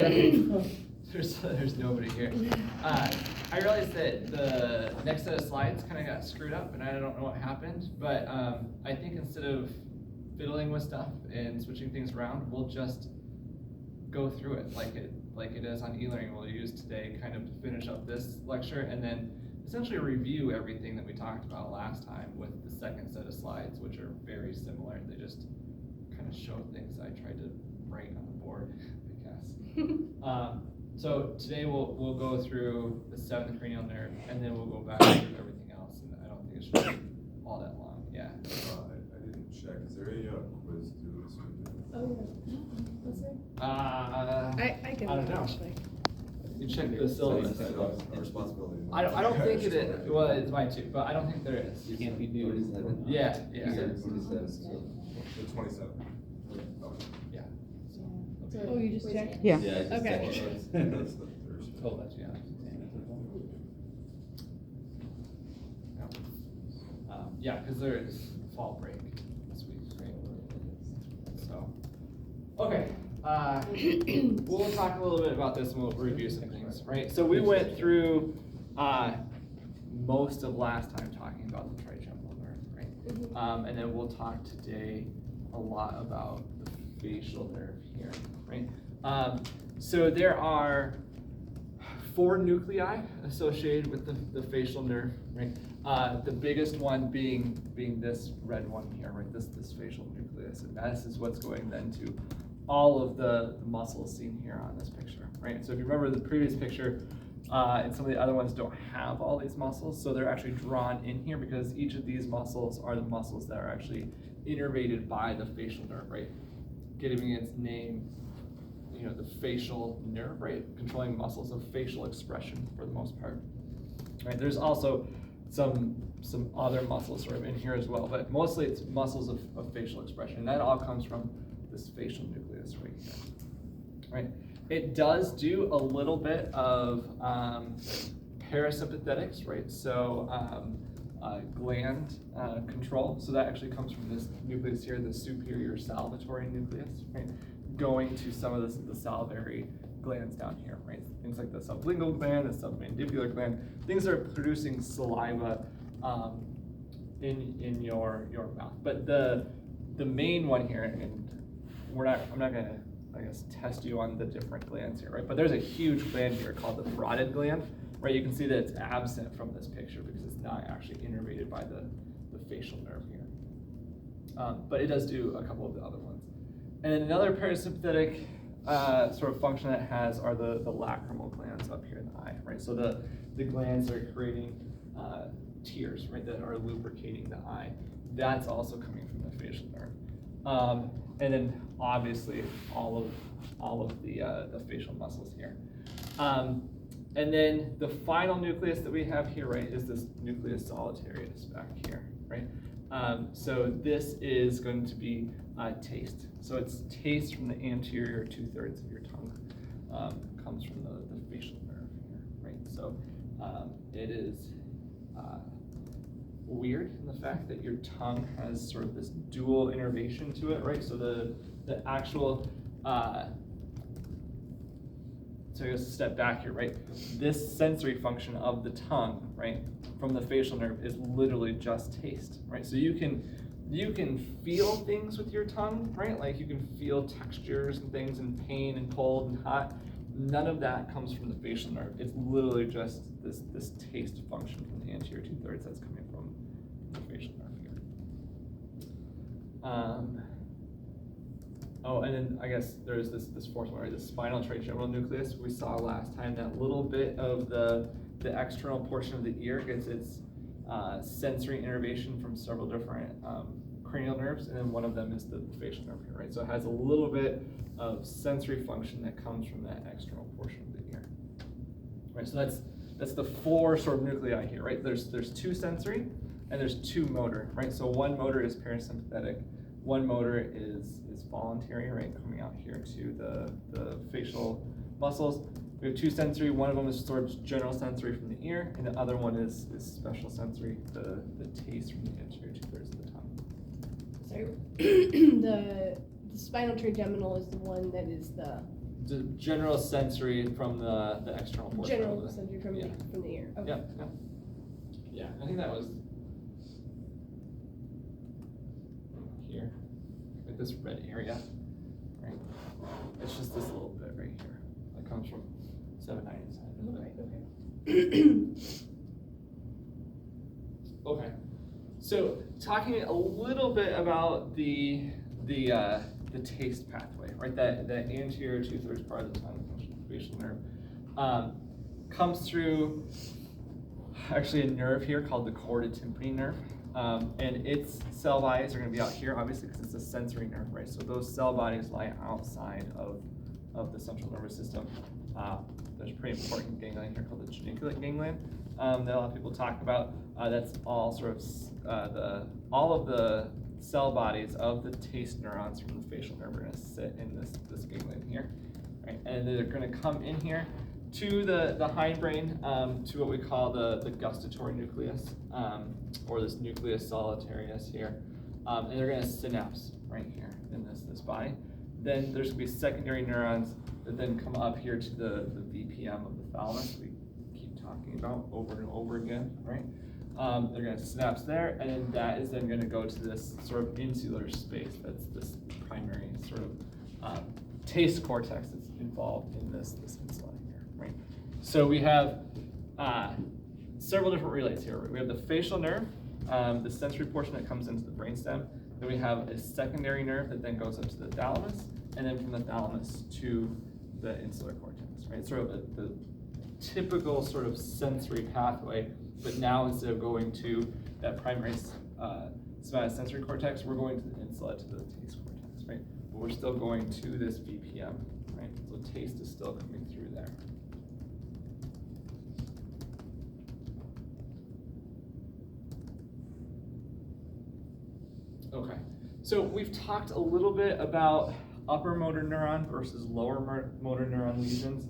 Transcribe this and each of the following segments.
there's nobody here. I realized that the next set of slides kind of got screwed up, and I don't know what happened. But I think instead of fiddling with stuff and switching things around, we'll just go through it like it is on e-learning. We'll use today kind of to finish up this lecture, and then essentially review everything that we talked about last time with the second set of slides, which are very similar. They just kind of show things I tried to write on the board, I guess. So today we'll go through the seventh cranial nerve, and then we'll go back through everything else. And I don't think it should be all that long. Yeah. I didn't check. Is there any quiz due this weekend? Oh, yeah. Was there? I can don't know. actually. You check the syllabus. A responsibility. I don't think it is. Well, it's mine too, but I don't think there is. You can't be due. Yeah, yeah. The 27th. Yeah. Oh, you just checked? Yeah. Okay. That's the Thursday. Oh, that's, yeah. Yeah, because there is fall break this week, right? So, okay. We'll talk a little bit about this and we'll review some things, right? So we went through most of last time talking about the trigeminal nerve, right? And then we'll talk today a lot about the facial nerve here, right? So there are 4 nuclei associated with the facial nerve, right? The biggest one being this red one here, right? This facial nucleus, and this is what's going then to all of the muscles seen here on this picture, right? So if you remember the previous picture, and some of the other ones don't have all these muscles, so they're actually drawn in here because each of these muscles are the muscles that are actually innervated by the facial nerve, right? Giving its name, you know, the facial nerve, right? Controlling muscles of facial expression for the most part, right? There's also some other muscles sort of in here as well, but mostly it's muscles of facial expression, and that all comes from this facial nucleus right here, right? It does do a little bit of parasympathetics, right? So gland control. So that actually comes from this nucleus here, the superior salivatory nucleus, right? Going to some of the salivary glands down here, right? Things like the sublingual gland, the submandibular gland, things that are producing saliva in your mouth. But the main one here, and I'm not gonna, I guess, test you on the different glands here, right? But there's a huge gland here called the parotid gland, right? You can see that it's absent from this picture because it's not actually innervated by the facial nerve here. But it does do a couple of the other ones. And then another parasympathetic sort of function that it has are the lacrimal glands up here in the eye, right? So the glands are creating tears, right, that are lubricating the eye. That's also coming from the facial nerve. And then obviously all of the facial muscles here. And then the final nucleus that we have here, right, is this nucleus solitarius back here, right? So this is going to be taste. So it's taste from the anterior 2/3 of your tongue, comes from the facial nerve here, right? So it is weird in the fact that your tongue has sort of this dual innervation to it, right? So the actual, so I guess step back here, right? This sensory function of the tongue, right, from the facial nerve is literally just taste, right? So you can feel things with your tongue, right? Like you can feel textures and things and pain and cold and hot. None of that comes from the facial nerve. It's literally just this taste function from the anterior 2/3 that's coming from the facial nerve here. Oh, and then I guess there's this fourth one, right? The spinal trigeminal nucleus. We saw last time that little bit of the external portion of the ear gets its sensory innervation from several different cranial nerves, and then one of them is the facial nerve here, right? So it has a little bit of sensory function that comes from that external portion of the ear, right? So that's the 4 sort of nuclei here, right? There's 2 sensory and there's 2 motor, right? So one motor is parasympathetic, one motor is voluntary, right? Coming out here to the facial muscles. We have 2 sensory. One of them is sort of general sensory from the ear, and the other one is special sensory, the taste from the anterior 2/3 of the tongue. So the spinal trigeminal is the one that is the general sensory from the external portion. General of the, sensory from yeah. the ear. Okay. Yep, yep. Yeah, I think that was here, like this red area, right? It's just this little bit right here that comes from 7/9 inside. Okay. Okay. So talking a little bit about the taste pathway, right? That anterior 2/3 part of the tongue, facial nerve, comes through actually a nerve here called the chordae tympani nerve, and its cell bodies are going to be out here, obviously, because it's a sensory nerve, right? So those cell bodies lie outside of the central nervous system. There's a pretty important ganglion here called the geniculate ganglion that a lot of people talk about. That's all sort of all of the cell bodies of the taste neurons from the facial nerve are going to sit in this ganglion here, right? And they're going to come in here to the hindbrain, to what we call the gustatory nucleus, or this nucleus solitarius here, and they're going to synapse right here in this body. Then there's going to be secondary neurons that then come up here to the VPM of the thalamus we keep talking about over and over again, right? They're going to synapse there, and then that is then going to go to this sort of insular space. That's this primary sort of taste cortex that's involved in this insula here, right? So we have several different relays here. We have the facial nerve, the sensory portion that comes into the brainstem. Then we have a secondary nerve that then goes up to the thalamus, and then from the thalamus to the insular cortex, right? Sort of the typical sort of sensory pathway, but now instead of going to that primary somatosensory cortex, we're going to the insula, to the taste cortex, right? But we're still going to this VPM, right? So taste is still coming through there. Okay, so we've talked a little bit about upper motor neuron versus lower motor neuron lesions.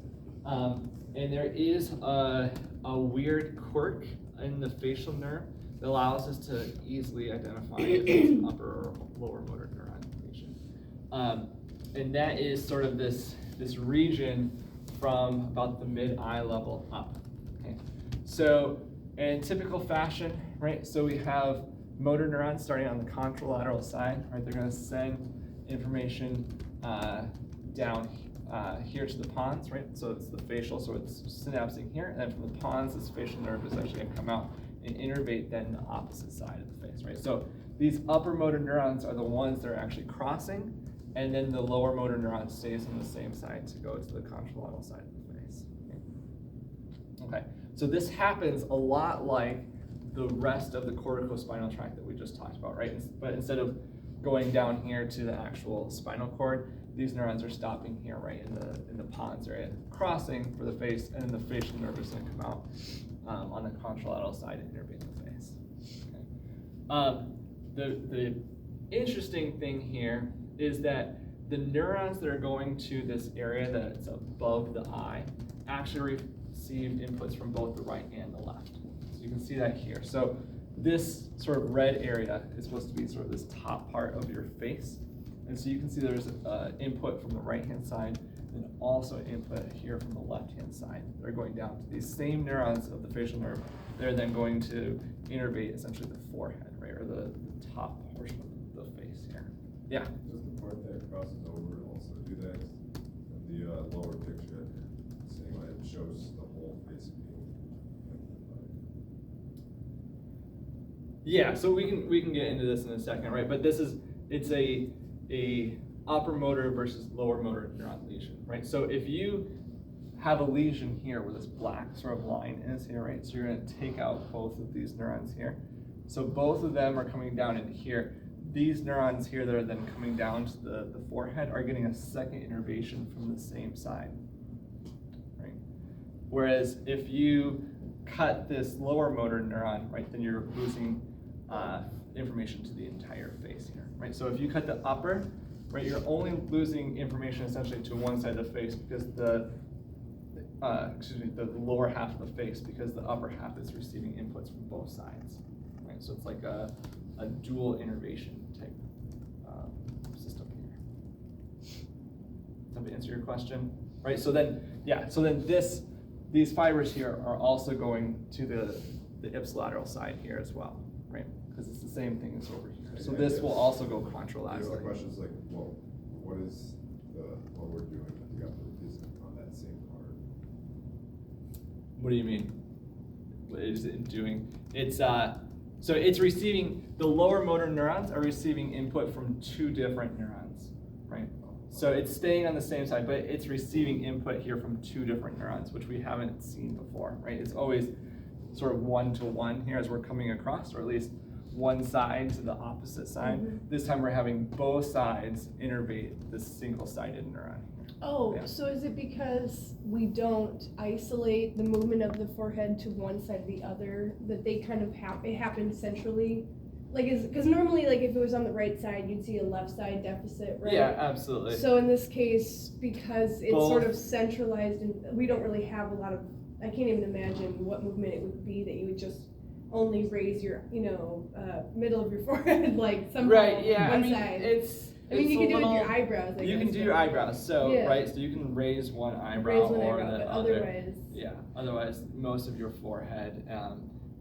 And there is a weird quirk in the facial nerve that allows us to easily identify if it's an upper or lower motor neuron lesion. And that is sort of this region from about the mid-eye level up. Okay. So in typical fashion, right, so we have motor neurons starting on the contralateral side, right? They're going to send information down here to the pons, right? So it's the facial, so it's synapsing here, and then from the pons, this facial nerve is actually going to come out and innervate then the opposite side of the face, right? So these upper motor neurons are the ones that are actually crossing, and then the lower motor neuron stays on the same side to go to the contralateral side of the face. Okay, so this happens a lot like the rest of the corticospinal tract that we just talked about, right? But instead of going down here to the actual spinal cord, these neurons are stopping here, right, in the pons area, crossing for the face, and then the facial nerve is going to come out on the contralateral side and innervate the face. Okay. The interesting thing here is that the neurons that are going to this area that's above the eye actually receive inputs from both the right and the left. So you can see that here. So this sort of red area is supposed to be sort of this top part of your face. And so you can see there's input from the right-hand side and also input here from the left-hand side. They're going down to these same neurons of the facial nerve. They're then going to innervate essentially the forehead, right, or the top portion of the face here. Yeah? Does the part that crosses over also do that? The lower picture, saying like it shows the whole face being Yeah, so we can get into this in a second, right? But it's a upper motor versus lower motor neuron lesion, right? So if you have a lesion here where this black sort of line is here, right? So you're going to take out both of these neurons here. So both of them are coming down into here. These neurons here that are then coming down to the forehead are getting a second innervation from the same side, right? Whereas if you cut this lower motor neuron, right, then you're losing information to the entire face here, right? So if you cut the upper, right, you're only losing information essentially to one side of the face because the lower half of the face, because the upper half is receiving inputs from both sides, right? So it's like a dual innervation type system here. Does that answer your question? right? So then, these fibers here are also going to the ipsilateral side here as well, right? Because it's the same thing as over here. So this will also go I guess the contralaterally. question is like, well, what is what we're doing with the upper isn't on that same part? What do you mean? What is it doing? It's so it's receiving, the lower motor neurons are receiving input from two different neurons, right? So it's staying on the same side, but it's receiving input here from two different neurons, which we haven't seen before, right? It's always sort of one-to-one here as we're coming across, or at least one side to the opposite side. Mhm. This time we're having both sides innervate this single-sided neuron. Oh, Yeah. so is it because we don't isolate the movement of the forehead to one side or the other, that they kind of it happens centrally? Like, because normally, like, if it was on the right side, you'd see a left side deficit, right? Yeah, absolutely. So in this case, because it's Both. sort of centralized and we don't really have a lot of, I can't even imagine what movement it would be that you would just only raise your, middle of your forehead, like somehow Right, yeah, one I mean, side. it's I mean, you a can do it with little- your eyebrows, I You guess, can do but- your eyebrows, so, Yeah. right, so you can raise one eyebrow Raise one or eyebrow, the but other. otherwise. Yeah, otherwise, most of your forehead,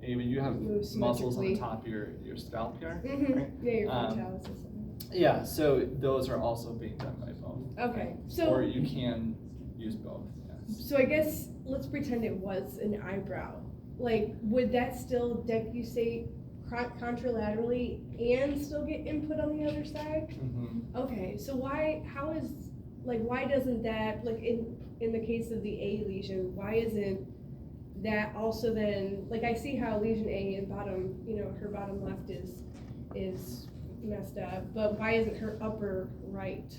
even you have Moves muscles on the symmetrically. top of your scalp here. Mhm. right? Yeah, your Um, frontalis or something. Yeah, so those are also being done by both. Okay, Or so you can use both, yes. so I guess let's pretend it was an eyebrow. Like, would that still decussate contralaterally and still get input on the other side? Mhm. Okay, so why doesn't that, like in the case of the A lesion, why isn't that also then, like, I see how lesion A in bottom, her bottom left is messed up, but why isn't her upper right?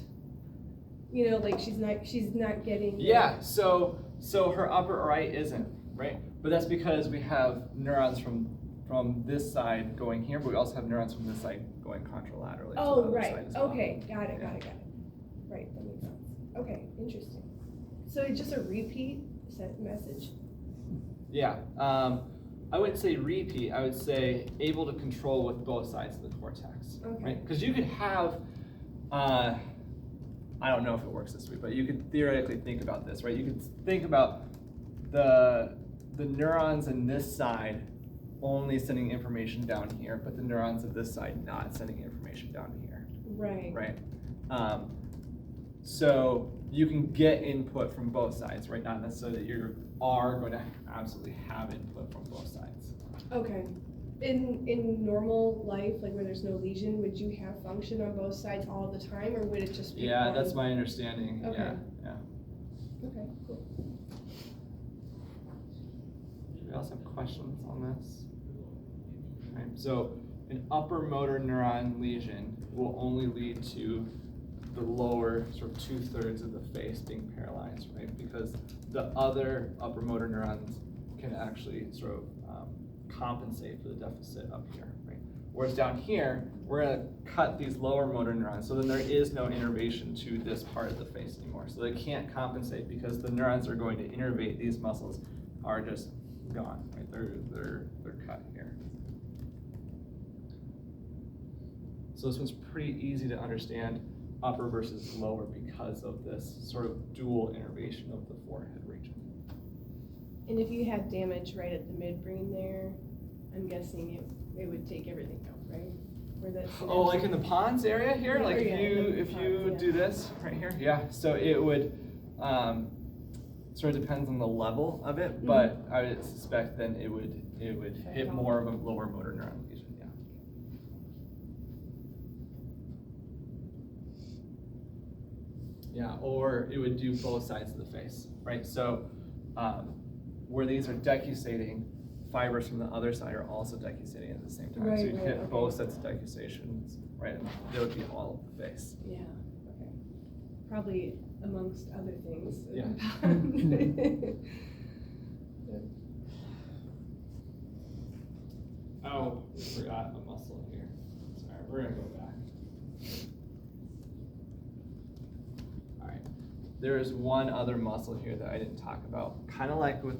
Like she's not getting. Yeah, so her upper right isn't, right? But that's because we have neurons from this side going here, but we also have neurons from this side going contralaterally to the Oh, other right, side as well. okay, got it. Yeah. Right, that makes sense. Okay, interesting. So it's just a repeat message? Yeah, I wouldn't say repeat, I would say able to control with both sides of the cortex, Okay. right? Because you could have, I don't know if it works this way, but you could theoretically think about this, right? You could think about the neurons in this side only sending information down here, but the neurons of this side not sending information down here, Right. right? So you can get input from both sides, right? Not necessarily that you are going to absolutely have input from both sides. Okay. In normal life, like where there's no lesion, would you have function on both sides all the time, or would it just be Yeah, one? that's my understanding. Okay. Yeah. Okay, cool. Do we also have questions on this? Right, so an upper motor neuron lesion will only lead to the lower sort of 2/3 of the face being paralyzed, right? Because the other upper motor neurons can actually sort of compensate for the deficit up here, right? Whereas down here, we're gonna cut these lower motor neurons, so then there is no innervation to this part of the face anymore. So they can't compensate because the neurons that are going to innervate these muscles are just gone, right? They're cut here. So this one's pretty easy to understand, upper versus lower, because of this sort of dual innervation of the forehead region. And if you had damage right at the midbrain there, I'm guessing it would take everything out, right? Where that Oh, like in the pons area here? Yeah, Like yeah, in the if you pons, yeah. do this right here? Yeah, so it would, sort of depends on the level of it, Mm-hmm. but I would suspect then it would hit more of a lower motor neuron lesion, yeah. Yeah, or it would do both sides of the face, right? So where these are decussating, fibers from the other side are also decussating at the same time. Right, So you'd right, hit okay. both sets of decussations, right? And they would be all of the face. Yeah, okay. Probably amongst other things. Yeah. Oh, we forgot a muscle here. Sorry, we're gonna go back. All right, there is one other muscle here that I didn't talk about. Kind of like with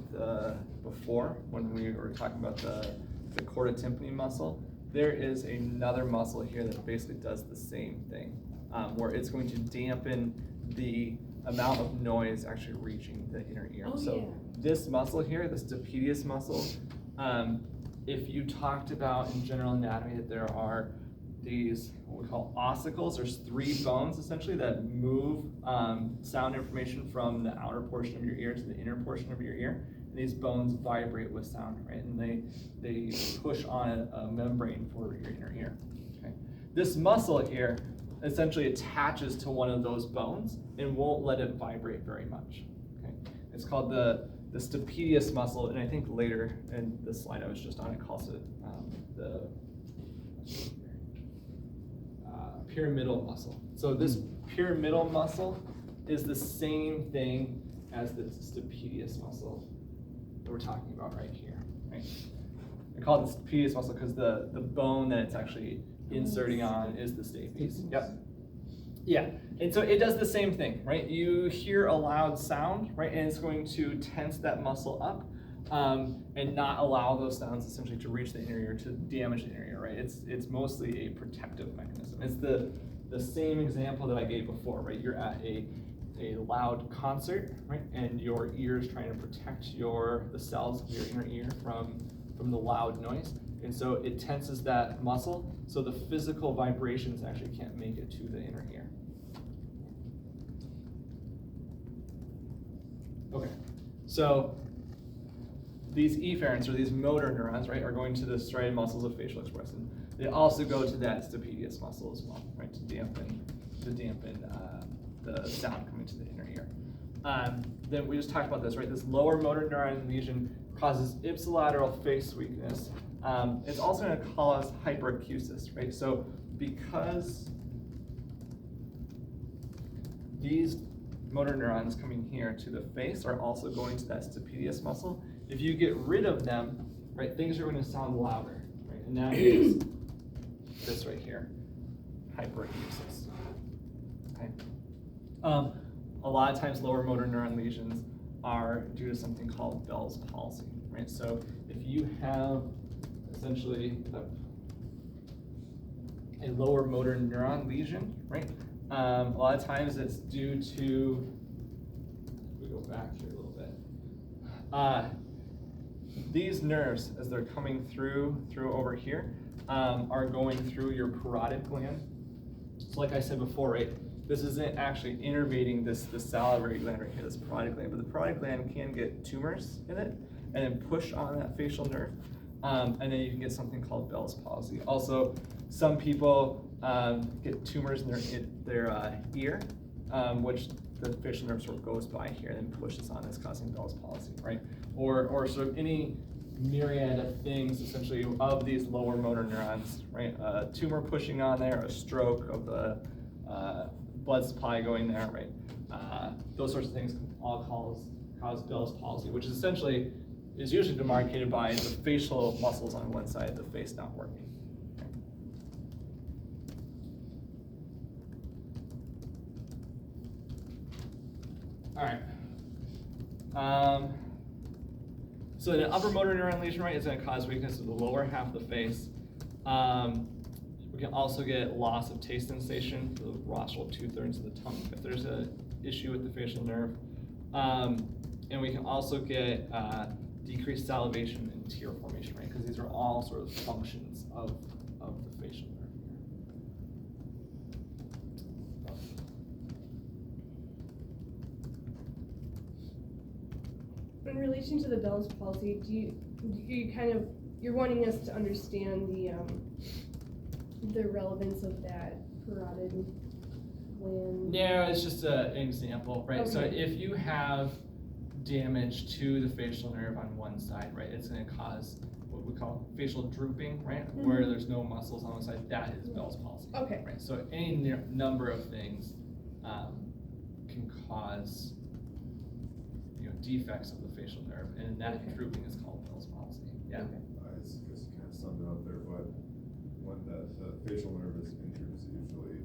before when we were talking about the cordotympany muscle. There is another muscle here that basically does the same thing, where it's going to dampen the amount of noise actually reaching the inner ear. Oh, So yeah. this muscle here, this stapedius muscle, if you talked about in general anatomy that there are these, what we call ossicles, there's 3 bones essentially that move sound information from the outer portion of your ear to the inner portion of your ear. And these bones vibrate with sound, right? And they push on a membrane for your inner ear. Okay. This muscle here essentially attaches to one of those bones and won't let it vibrate very much. Okay. It's called the stapedius muscle, and I think later in the slide I was just on, it calls it the pyramidal muscle. So this pyramidal muscle is the same thing as the stapedius muscle that we're talking about right here. Right? I call it the stapedius muscle because the bone that it's actually inserting on is the stapes. Yep. Yeah, and so it does the same thing, right? You hear a loud sound, right, and it's going to tense that muscle up and not allow those sounds essentially to reach the inner ear, to damage the inner ear, right? It's mostly a protective mechanism. It's the same example that I gave before, right? You're at a loud concert, right, and your ear is trying to protect the cells of your inner ear from the loud noise. And so it tenses that muscle, so the physical vibrations actually can't make it to the inner ear. Okay, so these efferents, or these motor neurons, right, are going to the striated muscles of facial expression. They also go to that stapedius muscle as well, right, to dampen the sound coming to the inner ear. Then we just talked about this, right? This lower motor neuron lesion causes ipsilateral face weakness. It's also going to cause hyperacusis, right? So because these motor neurons coming here to the face are also going to that stapedius muscle, if you get rid of them, right, things are going to sound louder, right? And that is this right here, hyperacusis. Okay. A lot of times lower motor neuron lesions are due to something called Bell's palsy, right? So if you have essentially a lower motor neuron lesion, right? A lot of times it's due to, we go back here a little bit. These nerves, as they're coming through over here, are going through your parotid gland. So like I said before, right? This isn't actually innervating this salivary gland right here, this parotid gland, but the parotid gland can get tumors in it and then push on that facial nerve. And then you can get something called Bell's palsy. Also, some people get tumors in their ear, which the facial nerve sort of goes by here and then pushes on, that's causing Bell's palsy, right? Or sort of any myriad of things, essentially, of these lower motor neurons, right? A tumor pushing on there, a stroke of the blood supply going there, right? Those sorts of things can all cause Bell's palsy, which is essentially is usually demarcated by the facial muscles on one side of the face not working. All right. So an upper motor neuron lesion, right, is going to cause weakness of the lower half of the face. We can also get loss of taste sensation for the rostral 2/3 of the tongue if there's an issue with the facial nerve. And we can also get decreased salivation and tear formation, right? Because these are all sort of functions of the facial nerve here. In relation to the Bell's palsy, you're wanting us to understand the relevance of that parotid gland? No, it's just an example, right? Okay. So if you have damage to the facial nerve on one side, right, it's going to cause what we call facial drooping, right, where there's no muscles on one side. That is Bell's palsy. Okay. Right. So any number of things can cause defects of the facial nerve, and that drooping is called Bell's palsy. Yeah. Okay. I guess you kind of summed it up there, but when the facial nerve is injured, is usually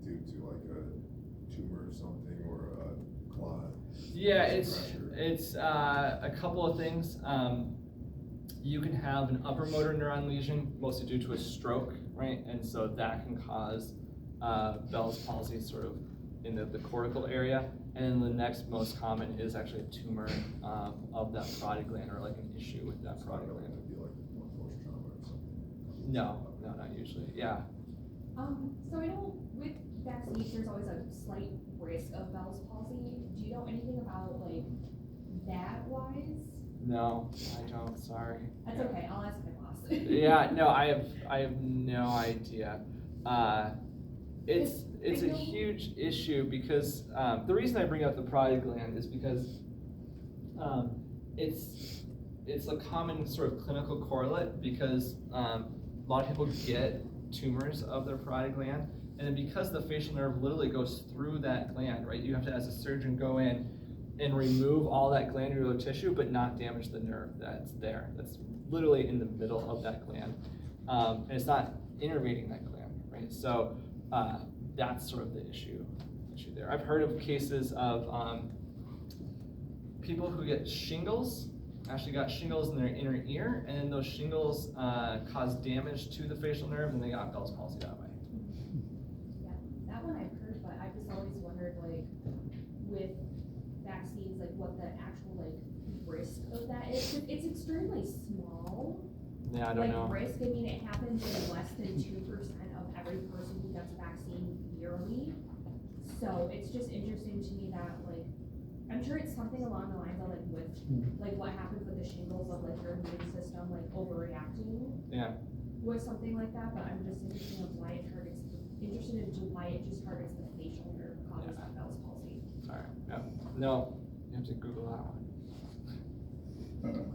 due to like a tumor or something, or a clot. Yeah, it's a couple of things. You can have an upper motor neuron lesion, mostly due to a stroke, right? And so that can cause Bell's palsy, sort of in the cortical area, and then the next most common is actually a tumor of that parotid gland, or like an issue with that It's not parotid really gland. gonna be like one force trauma or something. No, not usually. Yeah. So I know with vaccines, there's always a slight risk of Bell's palsy. Do you know anything about like that wise? No, I don't. Sorry. That's Yeah. okay. I'll ask my boss. Yeah, no, I have no idea. It's a huge issue because the reason I bring up the parotid gland is because it's a common sort of clinical correlate because a lot of people get tumors of their parotid gland, and then because the facial nerve literally goes through that gland, right? You have to, as a surgeon, go in and remove all that glandular tissue, but not damage the nerve that's there. That's literally in the middle of that gland, and it's not innervating that gland, right? So that's sort of the issue there. I've heard of cases of people who get shingles, actually got shingles in their inner ear, and then those shingles caused damage to the facial nerve, and they got Bell's palsy that way. Yeah, that one I've heard, but I've just always wondered, like, with vaccines, like, what the actual, like, risk of that is. 'Cause it's extremely small. Yeah, I don't know. Risk, I mean, it happens in less than 2% of every person who gets a vaccine yearly. So it's just interesting to me that, like, I'm sure it's something along the lines of, like, with, like, what happens with the shingles of, like, your immune system, like, overreacting. Yeah. Was something like that, but I'm just interested in why it targets, why it just targets the facial nerve, causes that Bell's palsy. All right. Yeah. No, you have to Google that one.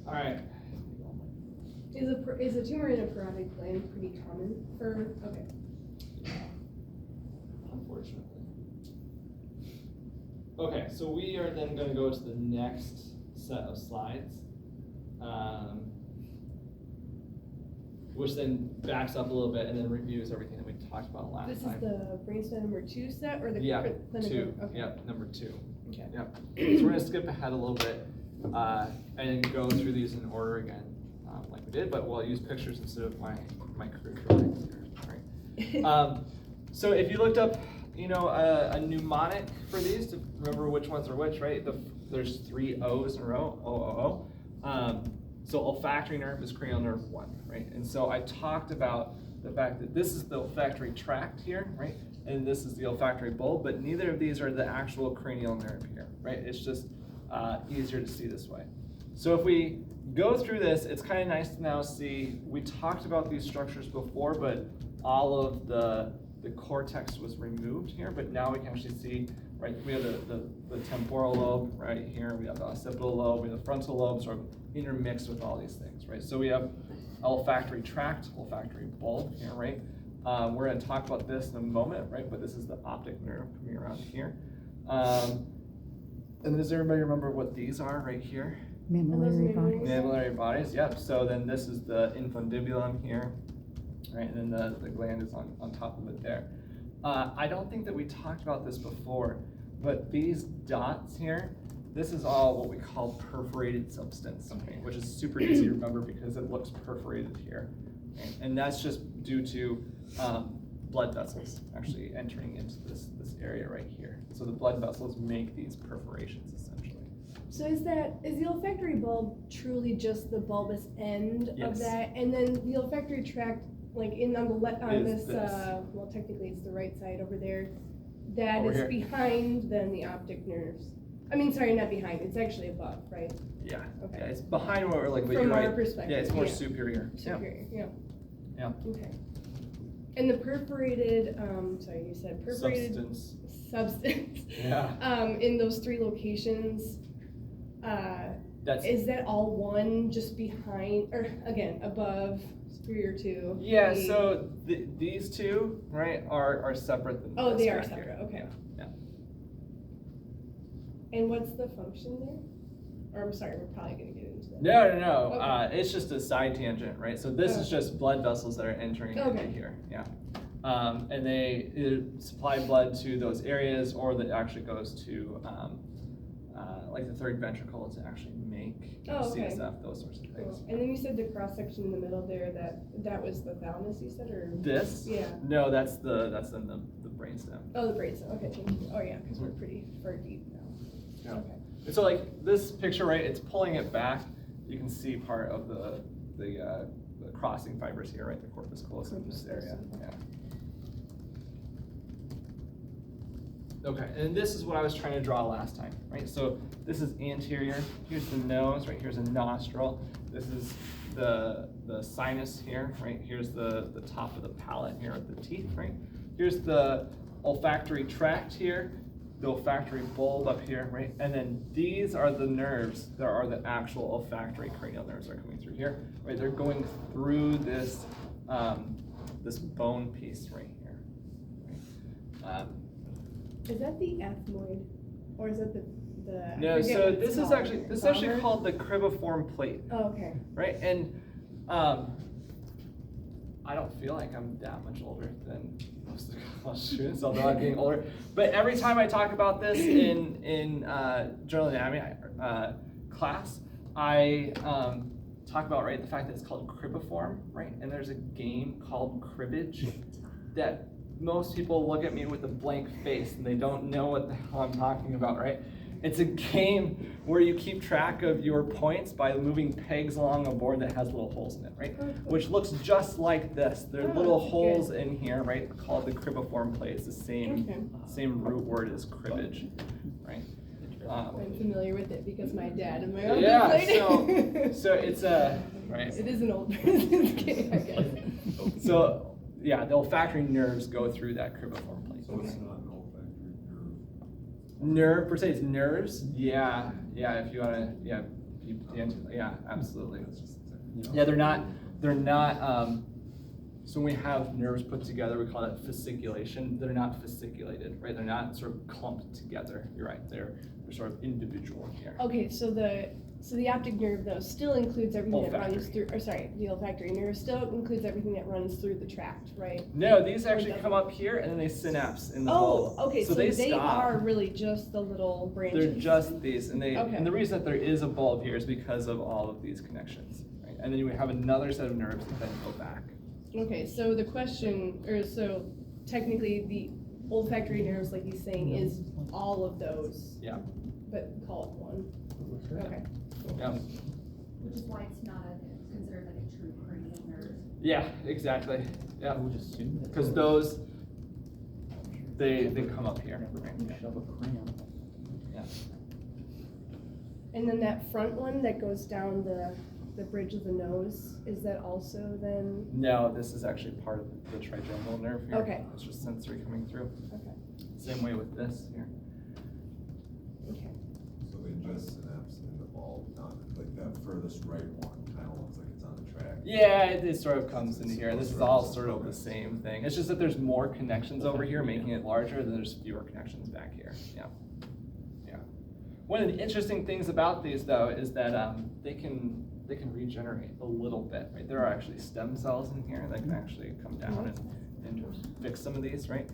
All right. Is a tumor in a parotid gland pretty common for, okay. Unfortunately. Okay, so we are then going to go to the next set of slides, which then backs up a little bit and then reviews everything that we talked about last This time. is the brainstem number 2 set, or the clinical? 2. Okay. Yep, number 2. Okay. Yep. So we're going to skip ahead a little bit and then go through these in order again, like we did, but we'll use pictures instead of my career drawings here. All right. So if you looked up, a mnemonic for these to remember which ones are which, right? There's 3 O's in a row, O. So olfactory nerve is cranial nerve 1, right? And so I talked about the fact that this is the olfactory tract here, right? And this is the olfactory bulb, but neither of these are the actual cranial nerve here, right? It's just easier to see this way. So if we go through this, it's kind of nice to now see, we talked about these structures before, but all of the cortex was removed here, but now we can actually see, right, we have the temporal lobe right here, we have the occipital lobe, we have the frontal lobe sort of intermixed with all these things, right? So we have olfactory tract, olfactory bulb here, right? We're going to talk about this in a moment, right? But this is the optic nerve coming around here. And does everybody remember what these are right here? Mammillary bodies. Mammillary bodies, yep. So then this is the infundibulum here, right? And then the gland is on top of it there. I don't think that we talked about this before, but these dots here, this is all what we call perforated substance, right? Which is super easy to remember because it looks perforated here. Right? And that's just due to blood vessels actually entering into this area right here. So the blood vessels make these perforations essentially. So is the olfactory bulb truly just the bulbous end Yes. of that? And then the olfactory tract, like on Is this, this. well, technically it's the right side over there, that Over is here. behind then the optic nerves. I mean, sorry, not behind, it's actually above, right? Yeah. Okay. Yeah, it's behind what we're like, but From you're our right. perspective, Yeah, it's more yeah. superior. Superior, yeah. Yeah. Okay. And the perforated, sorry, you said perforated substance. Yeah. In those 3 locations, That's is that all one just behind, or again, above, superior to? yeah. the- So these two, right, are separate. Than Oh, this they are right separate, here. okay. Yeah. And what's the function there? Or I'm sorry, we're probably gonna get into that. No. Okay. It's just a side tangent, right? So this is just blood vessels that are entering into Okay. here. Yeah. And they either supply blood to those areas, or that actually goes to like the third ventricle to actually make Oh, okay. CSF, those sorts of things. Cool. And then you said the cross section in the middle there, that was the thalamus, you said, or? This? Yeah. No, that's in the brain brainstem. Oh, the brainstem, okay, thank you. Oh, yeah, because we're pretty far deep now. Yeah. Okay. And so like this picture, right, it's pulling it back. You can see part of the crossing fibers here, right, the corpus callosum in this area, yeah. Okay, and this is what I was trying to draw last time, right? So this is anterior, here's the nose, right, here's a nostril. This is the sinus here, right? Here's the top of the palate here with the teeth, right? Here's the olfactory tract here, the olfactory bulb up here, right? And then these are the nerves that are the actual olfactory cranial nerves that are coming through here, right? They're going through this this bone piece right here. Right? Is that the ethmoid, or is that the? No, so this is actually called the cribiform plate. Oh, okay. Right, and I don't feel like I'm that much older than most of the college students, although I'm getting older. But every time I talk about this in general anatomy class, I talk about, right, the fact that it's called cribiform, right? And there's a game called cribbage that most people look at me with a blank face and they don't know what the hell I'm talking about, right? It's a game where you keep track of your points by moving pegs along a board that has little holes in it, right? Which looks just like this. There are little holes in here, right, called the cribiform plate. It's the same root word as cribbage, right? I'm familiar with it because my dad and my uncle yeah, played so it's a, right? It is an old person's game, I guess. So, yeah, the olfactory nerves go through that cribiform plate. So it's not an olfactory nerve? Nerve, per se, it's nerves? Yeah, if you wanna, yeah, absolutely. Yeah, they're not, so when we have nerves put together, we call that fasciculation. They're not fasciculated, right? They're not sort of clumped together. You're right, they're sort of individual here. Okay, so the optic nerve though still includes everything that runs through, or sorry, the olfactory nerve still includes everything that runs through the tract, right? No, these actually come up here and then they synapse in the bulb. Oh, okay, so they are really just the little branches. They're just these, and Okay. and the reason that there is a bulb here is because of all of these connections, right? And then you have another set of nerves that then go back. Okay, so the question, or so technically the olfactory nerves, like he's saying, is all of those. Yeah. But call it one. Okay. Yeah. Which is why it's not considered like a true cranial nerve. Yeah, exactly. Yeah. I would assume that. Because those, they come up here. Right? Yeah. Shove a crayon. Yeah. And then that front one that goes down the bridge of the nose, is that also then? No, this is actually part of the trigeminal nerve here. Okay. It's just sensory coming through. Okay. Same way with this here. Okay. So they just synapse in the bulb, not like that furthest right one, kind of looks like it's on the track. Yeah, it sort of comes into here. This is all sort of the same thing. It's just that there's more connections over here, making it larger, than there's fewer connections back here. Yeah. Yeah. One of the interesting things about these, though, is that they can regenerate a little bit, right? There are actually stem cells in here that can actually come down and fix some of these, right?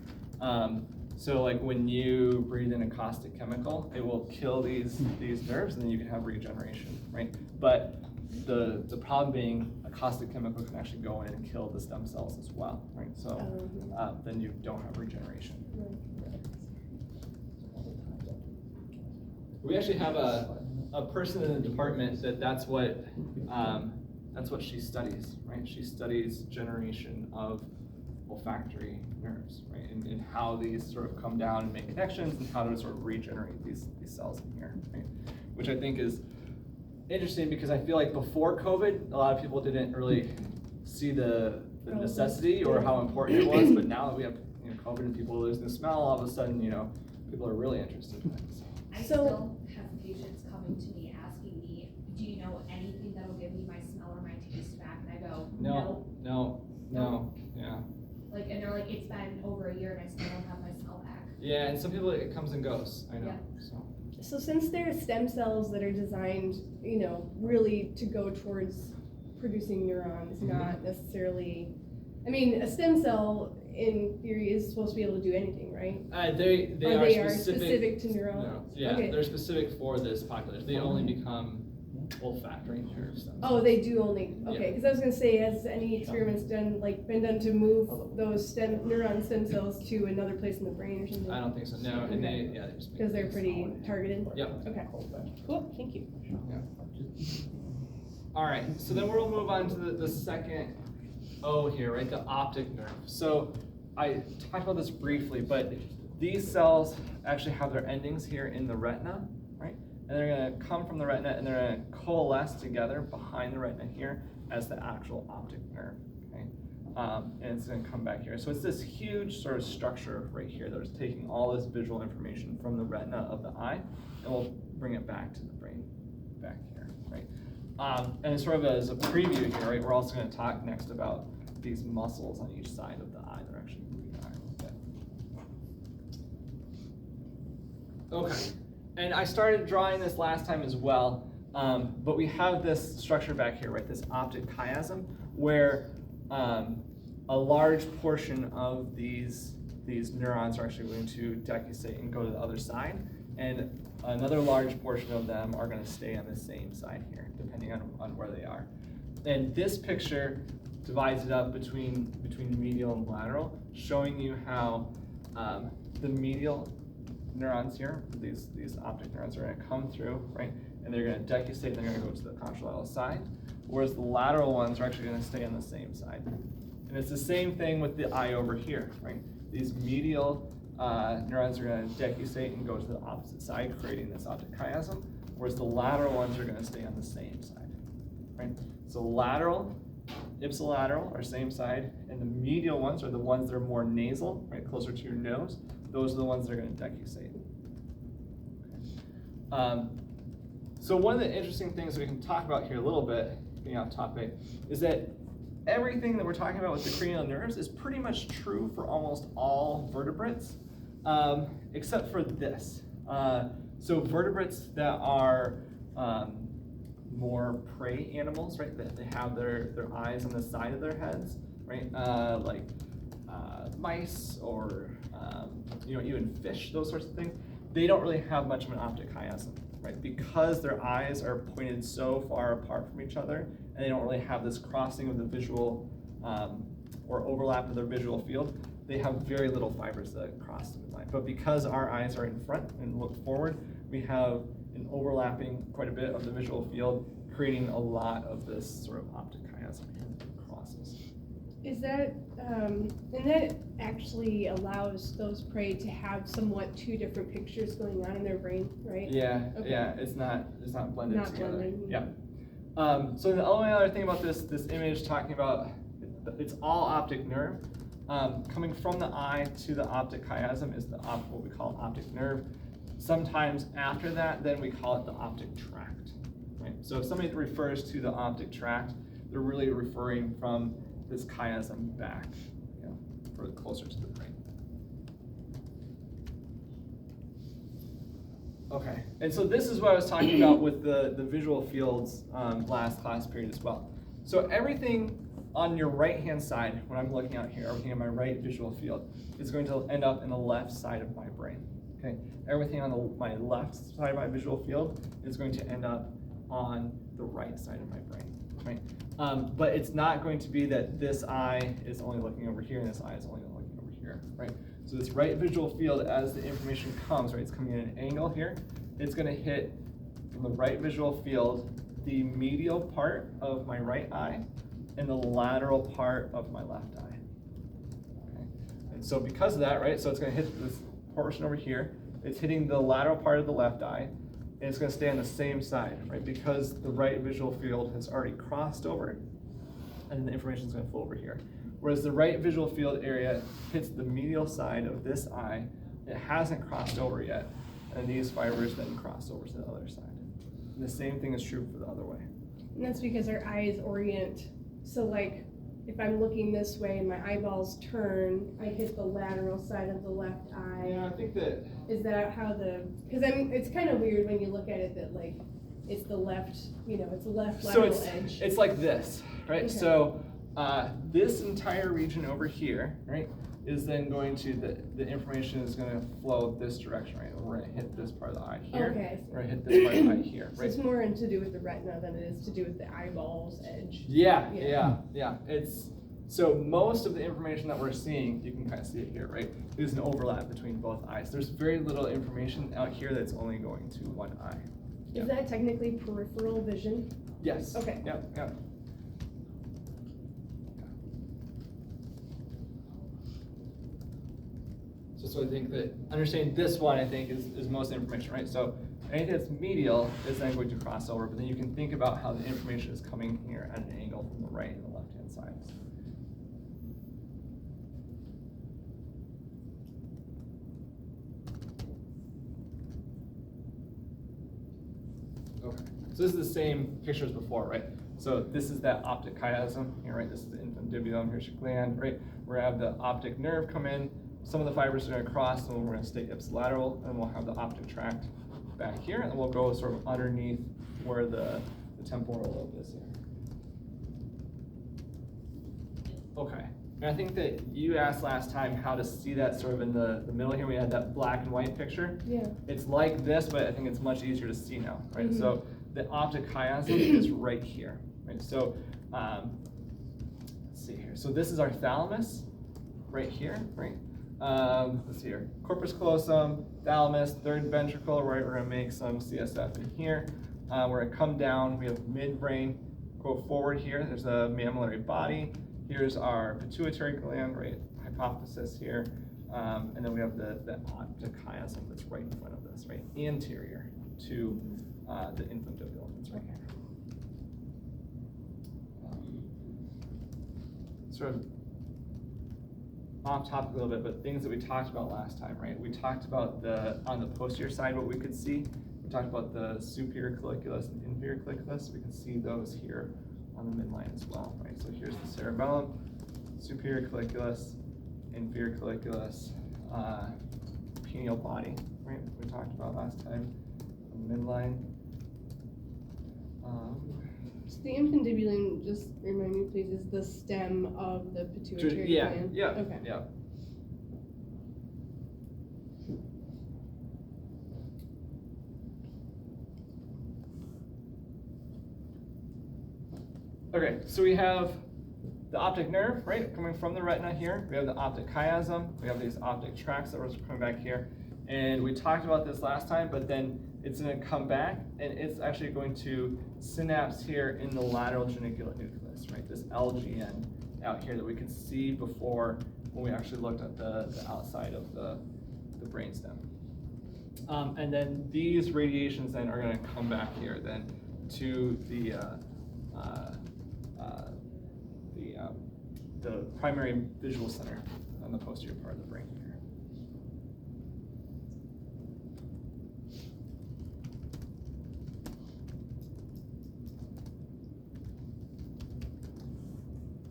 So like when you breathe in a caustic chemical, it will kill these nerves, and then you can have regeneration, right? But the problem being a caustic chemical can actually go in and kill the stem cells as well, right? So then you don't have regeneration. We actually have a person in the department that's what she studies, right? She studies generation of olfactory nerves, right? And how these sort of come down and make connections, and how to sort of regenerate these cells in here, right? Which I think is interesting, because I feel like before COVID, a lot of people didn't really see the necessity or how important it was, but now that we have COVID and people losing the smell, all of a sudden, people are really interested in it. I still have patients coming to me asking me, do you know anything that'll give me my smell or my taste back? And I go, No, yeah. Like, and they're like, it's been over a year and I still don't have my smell back. Yeah, and some people, it comes and goes, I know, Yeah. So since there are stem cells that are designed, really to go towards producing neurons, not necessarily, a stem cell in theory is supposed to be able to do anything, right? They are are specific to neurons? No, yeah, Okay. they're specific for this population. They only become olfactory nerves. Oh, they do only, Yeah. okay, because I was gonna say, has any experiments been done to move those neuron stem cells to another place in the brain or something? I don't think so, no, and they just. Because they're pretty targeted? Yep. Okay, cool, thank you. All right, so then we'll move on to the second O here, right, the optic nerve. So I talked about this briefly, but these cells actually have their endings here in the retina, right? And they're gonna come from the retina and they're gonna coalesce together behind the retina here as the actual optic nerve, okay? And it's gonna come back here. So it's this huge sort of structure right here that is taking all this visual information from the retina of the eye, and we'll bring it back to the brain back here, right? And sort of as a preview here, right, we're also going to talk next about these muscles on each side of the eye. They're actually moving the eye a little bit. Okay, and I started drawing this last time as well, but we have this structure back here, right, this optic chiasm, where a large portion of these neurons are actually going to decussate and go to the other side, and another large portion of them are going to stay on the same side here, depending on where they are. And this picture divides it up between medial and lateral, showing you how the medial neurons here, these optic neurons, are going to come through, right? And they're going to decussate, and they're going to go to the contralateral side, whereas the lateral ones are actually going to stay on the same side. And it's the same thing with the eye over here, right? These medial neurons are going to decussate and go to the opposite side, creating this optic chiasm, whereas the lateral ones are going to stay on the same side, right? So lateral, ipsilateral are same side, and the medial ones are the ones that are more nasal, right, closer to your nose. Those are the ones that are going to decussate. So one of the interesting things that we can talk about here a little bit, getting off topic, is that everything that we're talking about with the cranial nerves is pretty much true for almost all vertebrates, except for this. So vertebrates that are more prey animals, right, that they have their eyes on the side of their heads, right, like mice or even fish, those sorts of things, they don't really have much of an optic chiasm, right, because their eyes are pointed so far apart from each other, and they don't really have this crossing of the visual or overlap of their visual field. They have very little fibers that cross them in line. But because our eyes are in front and look forward, we have an overlapping quite a bit of the visual field, creating a lot of this sort of optic chiasm that crosses. Is that, and that actually allows those prey to have somewhat two different pictures going on in their brain, right? Yeah, Okay. yeah, it's not blended Not together. blended. Yeah. So the only other thing about this image talking about, it's all optic nerve. Coming from the eye to the optic chiasm is what we call optic nerve. Sometimes after that, then we call it the optic tract, right? So if somebody refers to the optic tract, they're really referring from this chiasm back, for closer to the brain. Okay, and so this is what I was talking about with the visual fields last class period as well. So everything on your right-hand side, when I'm looking out here, everything on my right visual field is going to end up in the left side of my brain. Okay, everything on my left side of my visual field is going to end up on the right side of my brain, right? But it's not going to be that this eye is only looking over here and this eye is only looking over here, right? So this right visual field, as the information comes, right, it's coming in an angle here, it's going to hit from the right visual field the medial part of my right eye and the lateral part of my left eye. Okay. And so because of that, right, so it's going to hit this portion over here, it's hitting the lateral part of the left eye, and it's going to stay on the same side, right, because the right visual field has already crossed over, and the information is going to flow over here. Whereas the right visual field area hits the medial side of this eye, it hasn't crossed over yet, and these fibers then cross over to the other side. And the same thing is true for the other way. And that's because our eyes orient. So like, if I'm looking this way and my eyeballs turn, I hit the lateral side of the left eye. Yeah, I think that. Is that how because I mean, it's kind of weird when you look at it that like, it's the left, it's the left lateral edge. It's like this, right? Okay. So this entire region over here, right? is then going to, the information is gonna flow this direction, right? We're gonna hit this part of the eye here. Okay, I see. We're gonna hit this part of the eye here, So right? it's more to do with the retina than it is to do with the eyeballs edge. Yeah, Yeah. yeah. So most of the information that we're seeing, you can kind of see it here, right? There's an overlap between both eyes. There's very little information out here that's only going to one eye. Is that technically peripheral vision? Yes. Okay. Yeah. So I think that understanding this one, I think, is most information, right? So anything that's medial is then going to cross over, but then you can think about how the information is coming here at an angle from the right and the left-hand sides. Okay, so this is the same picture as before, right? So this is that optic chiasm here, right? This is the infundibulum, here's your gland, right? We're gonna have the optic nerve come in, some of the fibers are gonna cross, and we're gonna stay ipsilateral, and we'll have the optic tract back here, and we'll go sort of underneath where the temporal lobe is here. Okay, and I think that you asked last time how to see that sort of in the middle here. We had that black and white picture. Yeah. It's like this, but I think it's much easier to see now, right? Mhm. So the optic chiasm is right here, right? So let's see here. So this is our thalamus, right here, right? Let's see here. Corpus callosum, thalamus, third ventricle, right? We're gonna make some CSF in here. We're gonna come down. We have midbrain. Go forward here. There's a mammillary body. Here's our pituitary gland, right? Hypophysis here. And then we have the optic chiasm that's right in front of this, right? Anterior to the infundibulum that's right here. Sort of off topic a little bit, but things that we talked about last time, right? We talked about on the posterior side, what we could see. We talked about the superior colliculus and inferior colliculus. We can see those here on the midline as well, right? So here's the cerebellum, superior colliculus, inferior colliculus, pineal body, right? We talked about last time, on the midline. So the infundibulum, just remind me please, is the stem of the pituitary gland? Yeah. Okay. Yeah. Okay, so we have the optic nerve, right, coming from the retina here. We have the optic chiasm. We have these optic tracts that were coming back here. And we talked about this last time, but then it's going to come back, and it's actually going to synapse here in the lateral geniculate nucleus, right? This LGN out here that we could see before when we actually looked at the outside of the brainstem. And then these radiations then are going to come back here then to the primary visual center on the posterior part of the brain here.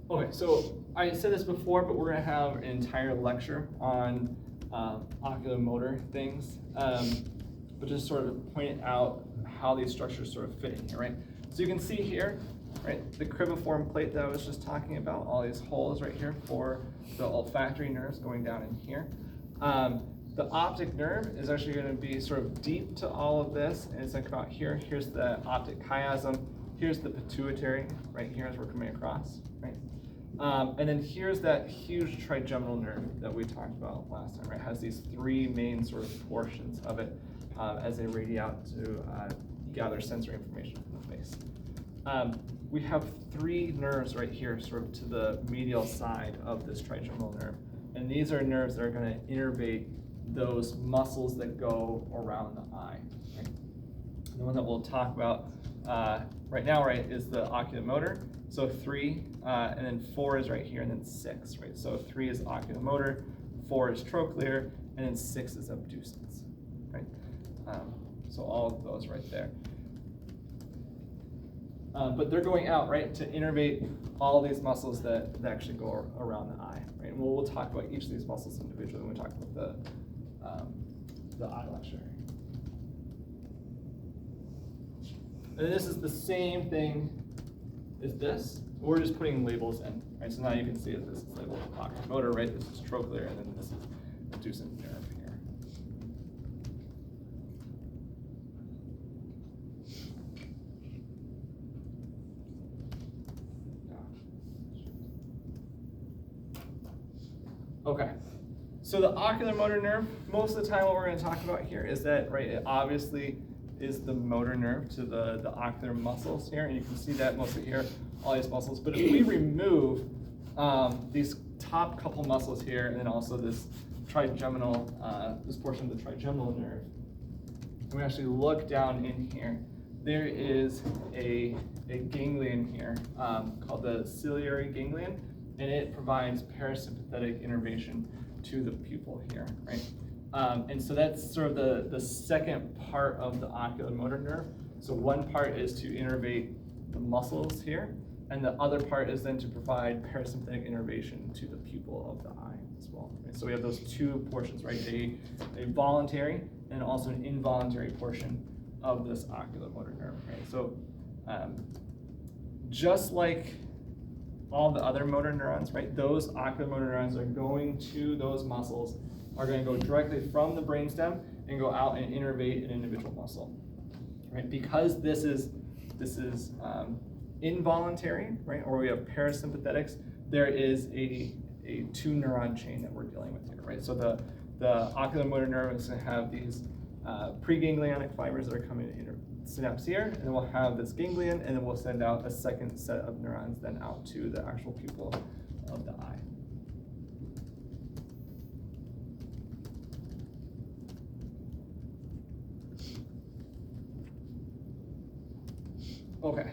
Okay, so I said this before, but we're going to have an entire lecture on oculomotor things, but just sort of point out how these structures sort of fit in here, right? So you can see here, right, the cribriform plate that I was just talking about, all these holes right here for the olfactory nerves going down in here. The optic nerve is actually going to be sort of deep to all of this, and it's going to come out here. Here's the optic chiasm. Here's the pituitary, right here as we're coming across, right? And then here's that huge trigeminal nerve that we talked about last time, right? It has these three main sort of portions of it as they radiate out to gather sensory information from the face. We have three nerves right here, sort of to the medial side of this trigeminal nerve. And these are nerves that are going to innervate those muscles that go around the eye. Right? The one that we'll talk about right now, right, is the oculomotor. So 3, and then 4 is right here, and then 6, right? So 3 is oculomotor, 4 is trochlear, and then 6 is abducens, right? So all of those right there. But they're going out, right, to innervate all these muscles that actually go around the eye, right? And we'll talk about each of these muscles individually when we talk about the eye lecture. And this is the same thing is this. We're just putting labels in, right? So now you can see that this is labeled oculomotor, right? This is trochlear, and then this is adducent nerve here. Okay, so the oculomotor nerve, most of the time what we're going to talk about here is that, right, it obviously is the motor nerve to the ocular muscles here, and you can see that mostly here, all these muscles. But if we remove these top couple muscles here, and then also this trigeminal, this portion of the trigeminal nerve, and we actually look down in here, there is a ganglion here called the ciliary ganglion, and it provides parasympathetic innervation to the pupil here, right? And so that's sort of the second part of the oculomotor nerve. So one part is to innervate the muscles here, and the other part is then to provide parasympathetic innervation to the pupil of the eye as well. Right? So we have those two portions, right? A voluntary and also an involuntary portion of this oculomotor nerve, right? So just like all the other motor neurons, right? Those oculomotor neurons are going to those muscles, are going to go directly from the brainstem and go out and innervate an individual muscle, right? Because this is involuntary, right? Or we have parasympathetics. There is a two neuron chain that we're dealing with here, right? So the oculomotor nerve is going to have these preganglionic fibers that are coming in synapse here, and then we'll have this ganglion, and then we'll send out a second set of neurons then out to the actual pupil of the eye. Okay,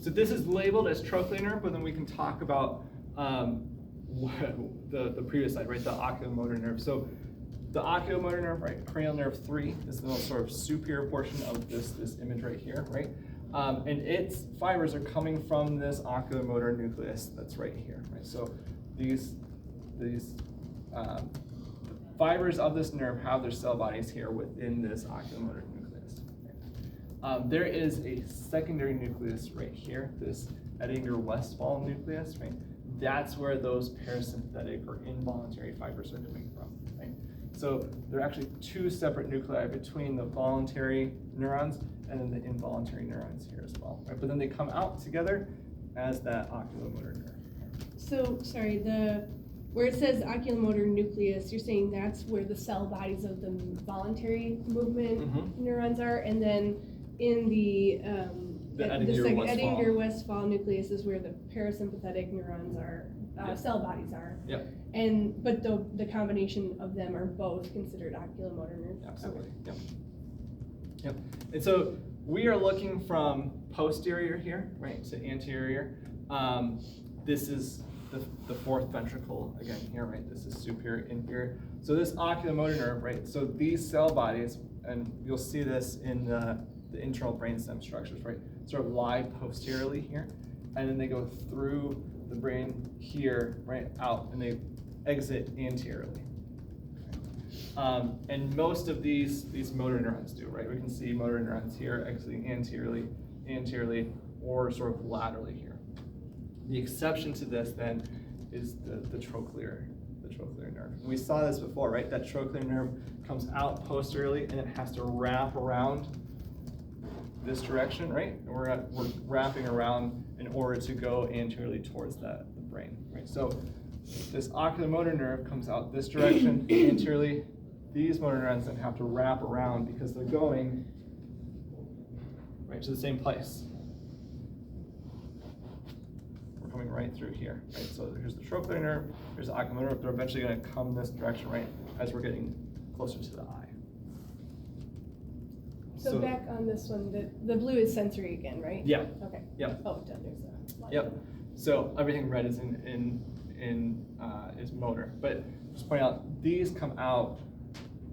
so this is labeled as trochlear nerve, but then we can talk about the previous slide, right? The oculomotor nerve. So the oculomotor nerve, right? Cranial nerve 3 is the most sort of superior portion of this image right here, right? And its fibers are coming from this oculomotor nucleus that's right here, right? So these fibers of this nerve have their cell bodies here within this oculomotor nucleus. There is a secondary nucleus right here, this Edinger-Westphal nucleus, right? That's where those parasympathetic or involuntary fibers are coming from, right? So there are actually two separate nuclei between the voluntary neurons and then the involuntary neurons here as well, right? But then they come out together as that oculomotor nerve. So, sorry, where it says oculomotor nucleus, you're saying that's where the cell bodies of the voluntary movement neurons are, and then in the Edinger-Westphal nucleus is where the parasympathetic neurons are, cell bodies are. Yep. But the combination of them are both considered oculomotor nerves. Absolutely. Okay. Yep. And so we are looking from posterior here, right, to anterior. This is the fourth ventricle again here, right? This is superior, inferior. So this oculomotor nerve, right? So these cell bodies, and you'll see this in the internal brainstem structures, right? Sort of lie posteriorly here, and then they go through the brain here, right, out, and they exit anteriorly. And most of these motor neurons do, right? We can see motor neurons here exiting anteriorly, or sort of laterally here. The exception to this then is the trochlear nerve. And we saw this before, right? That trochlear nerve comes out posteriorly, and it has to wrap around this direction, right? And we're wrapping around in order to go anteriorly towards the brain, right? So this oculomotor nerve comes out this direction anteriorly. These motor neurons then have to wrap around because they're going right to the same place. We're coming right through here, right? So here's the trochlear nerve, here's the oculomotor nerve. They're eventually going to come this direction, right, as we're getting closer to the eye. So back on this one, the blue is sensory again, right? Yeah. Okay. Yep. Oh, there's a line. Yep. So everything red is is motor, but just point out these come out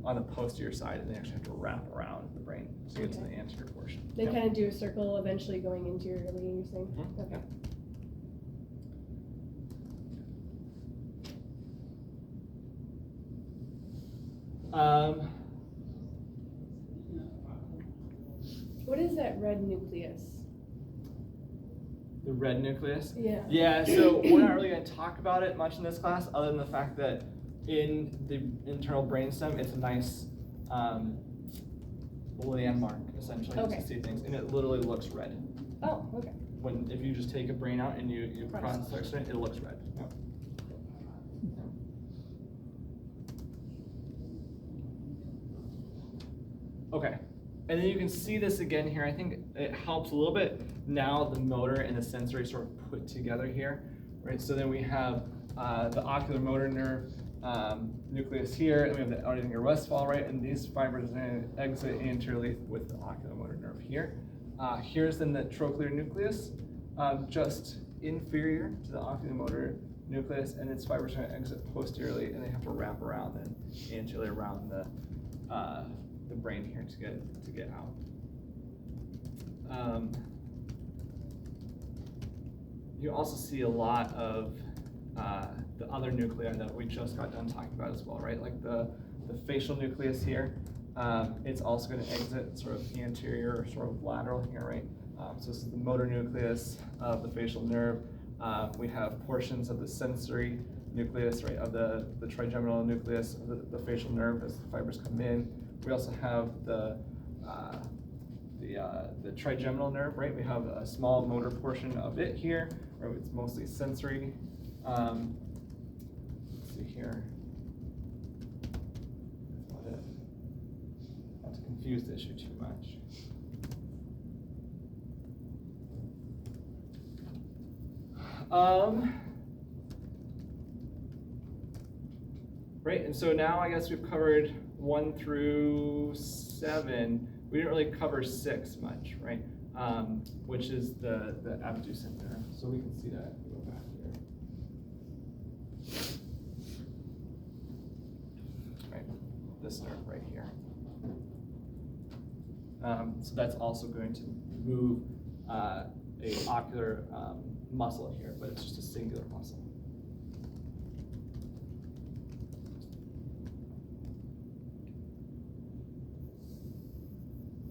on the posterior side, and they actually have to wrap around the brain to get to the anterior portion. They Yep. kind of do a circle, eventually going anteriorly. You're saying? Mhm. Okay. What is that red nucleus? The red nucleus? Yeah. Yeah, so we're not really going to talk about it much in this class, other than the fact that in the internal brainstem, it's a nice landmark, essentially, Okay. to see things, and it literally looks red. Oh, okay. If you just take a brain out and you cross section it, it looks red. Yep. Okay, and then you can see this again here. I think it helps a little bit now the motor and the sensory sort of put together here, right? So then we have the ocular motor nerve nucleus here, and we have the Erddinger Westphal, right? And these fibers exit anteriorly with the ocular motor nerve here. Here's then the trochlear nucleus, just inferior to the ocular motor nucleus, and its fibers are going to exit posteriorly, and they have to wrap around then anteriorly around the brain here to get out. You also see a lot of the other nuclei that we just got done talking about as well, right? Like the facial nucleus here, it's also going to exit sort of anterior or sort of lateral here, right? So this is the motor nucleus of the facial nerve. We have portions of the sensory nucleus, right, of the trigeminal nucleus of the facial nerve as the fibers come in. We also have the trigeminal nerve, right? We have a small motor portion of it here, right? It's mostly sensory. Let's see here. Not to confuse the issue too much. Right, and so now I guess we've covered 1 through 7. We didn't really cover 6 much, right? Which is the abducent nerve. So we can see that. Go back here. Right, this nerve right here. So that's also going to move a ocular muscle here, but it's just a singular muscle.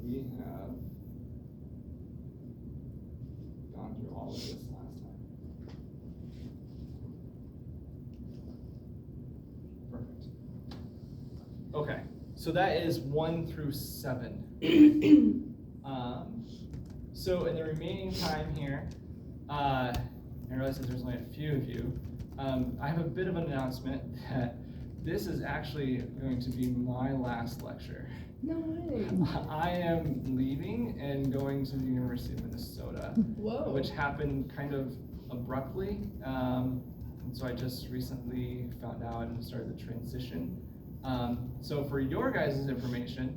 We have gone through all of this last time. Perfect. Okay, so that is 1 through 7. So in the remaining time here, I realize that there's only a few of you. I have a bit of an announcement that this is actually going to be my last lecture. No way. I am leaving and going to the University of Minnesota, Whoa. which happened kind of abruptly. And so I just recently found out and started the transition. So for your guys' information,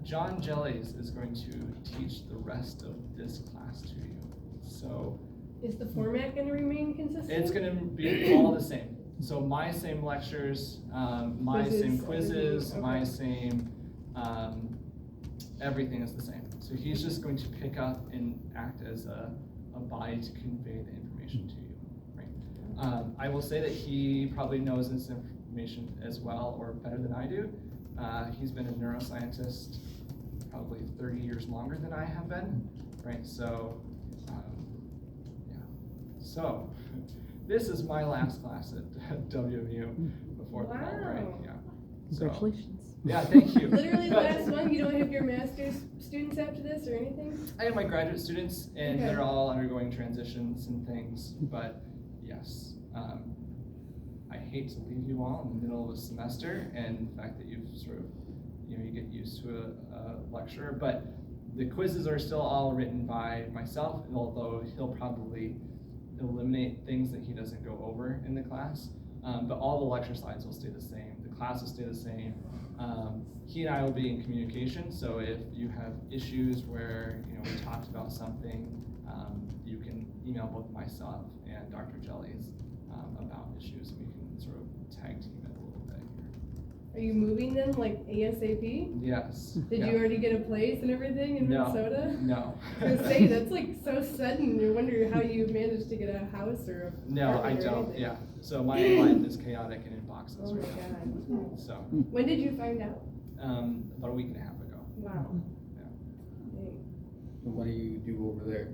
John Jellies is going to teach the rest of this class to you. So Is the format going to remain consistent? it's going to be all the same. So my same lectures, my same quizzes, everything. my Okay. same, everything is the same. So he's just going to pick up and act as a body to convey the information to you, right? I will say that he probably knows this information as well or better than I do. He's been a neuroscientist probably 30 years longer than I have been, right? So, yeah. So, this is my last class at WMU before the fall break. Wow. Yeah. Congratulations. So, yeah, thank you. Literally the But last one? You don't have your master's students after this or anything? I have my graduate students, and Okay. they're all undergoing transitions and things. But yes, I hate to leave you all in the middle of a semester, and the fact that you've sort of, you get used to a lecturer. But the quizzes are still all written by myself, and although he'll probably eliminate things that he doesn't go over in the class, but all the lecture slides will stay the same. The class will stay the same. He and I will be in communication, so if you have issues where we talked about something, you can email both myself and Dr. Jellies about issues, and we can sort of tag team it a little bit here. Are you moving them like ASAP? Yes. Did yeah. you already get a place and everything in No. Minnesota? No. I was gonna say, that's like so sudden. You wonder how you managed to get a house or a No, I apartment or don't. anything. Yeah. So my life is chaotic and in boxes Oh my right now. God. So When did you find out? about a week and a half ago. Wow. Yeah. Dang. What do you do over there?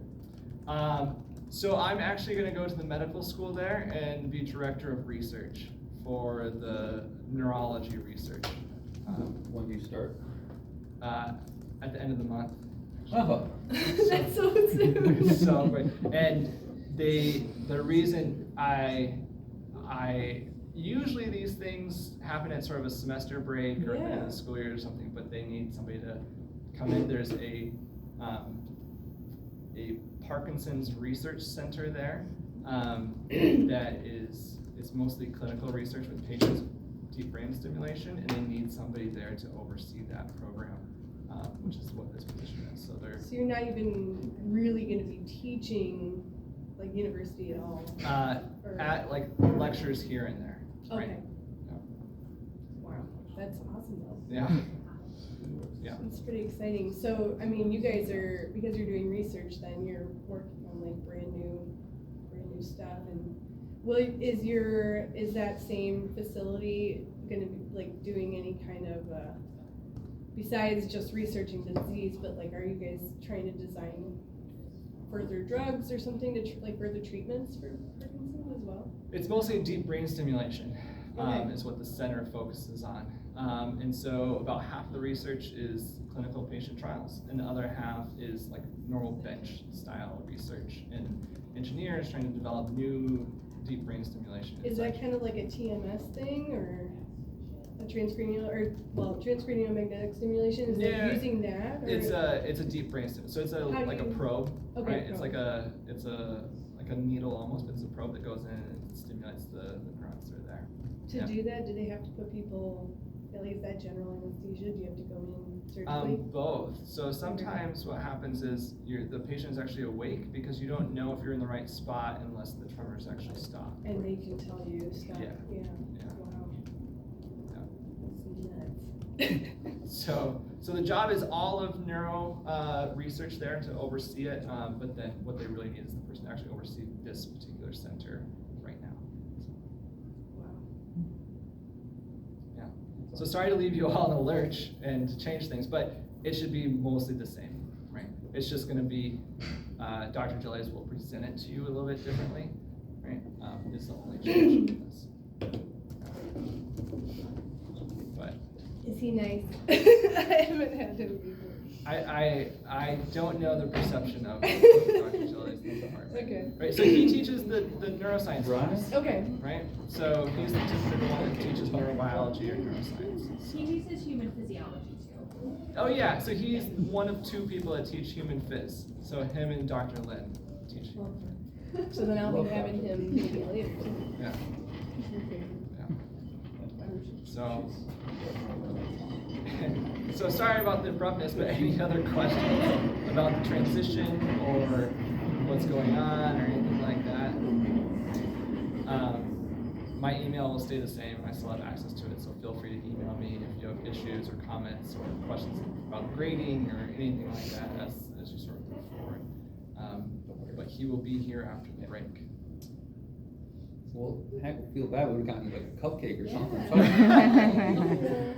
So I'm actually gonna go to the medical school there and be director of research for the neurology research. When do you start? At the end of the month. Oh. That's so soon. So quick. And the reason I usually these things happen at sort of a semester break or at the end of the school year or something, but they need somebody to come in. There's a Parkinson's research center there that is mostly clinical research with patients with deep brain stimulation, and they need somebody there to oversee that program, which is what this position is. So they're So you're not even really gonna be teaching like university at all? Or- at like lectures here and there. Right? Okay. Wow, that's awesome though. Yeah. Yeah. It's pretty exciting. So, I mean, you guys are, because you're doing research, then you're working on like brand new stuff. And is that same facility gonna be like doing any kind of, besides just researching the disease, but like, are you guys trying to design further drugs or something to like further treatments for Parkinson's as well? It's mostly deep brain stimulation, Okay. is what the center focuses on. And so about half of the research is clinical patient trials, and the other half is like normal bench style research and engineers trying to develop new deep brain stimulation. Is that kind of like a TMS thing or a transcranial magnetic stimulation? Is it using that? Or? It's a deep brain stim. So it's How do like a you- probe, Okay, right? It's probe. like a needle almost, but it's a probe that goes in and stimulates the neurons that are there. To Yeah. do that, do they have to put people, like, is that general anesthesia? Do you have to go in surgically? Both. So sometimes what happens is the patient is actually awake because you don't know if you're in the right spot unless the tremors actually stop. And they can tell you stuff? Yeah. Yeah. Yeah. Wow. Yeah. That's nuts. So the job is all of neuro research there to oversee it, but then what they really need is the person to actually oversee this particular center right now. Wow. Yeah. So sorry to leave you all in a lurch and to change things, but it should be mostly the same, right? It's just going to be Dr. Gillies will present it to you a little bit differently, right? Is the only change in this. But Is he nice? I haven't had him before. I don't know the perception of Dr. Gillies in the department. Okay. Right, so he teaches the neuroscience Brian? class, Okay. right? So he's the typical one that teaches neurobiology or neuroscience. He teaches human physiology too. Oh yeah, so he's one of two people that teach human phys. So him and Dr. Lin teach. So then I'll be having him maybe later. Yeah. Yeah. So sorry about the abruptness, but any other questions about the transition or what's going on or anything like that? My email will stay the same. I still have access to it, so feel free to email me if you have issues or comments or questions about grading or anything like that as you sort of move forward. But he will be here after the break. Well, heck, feel bad, we would've gotten like a cupcake or something. Yeah.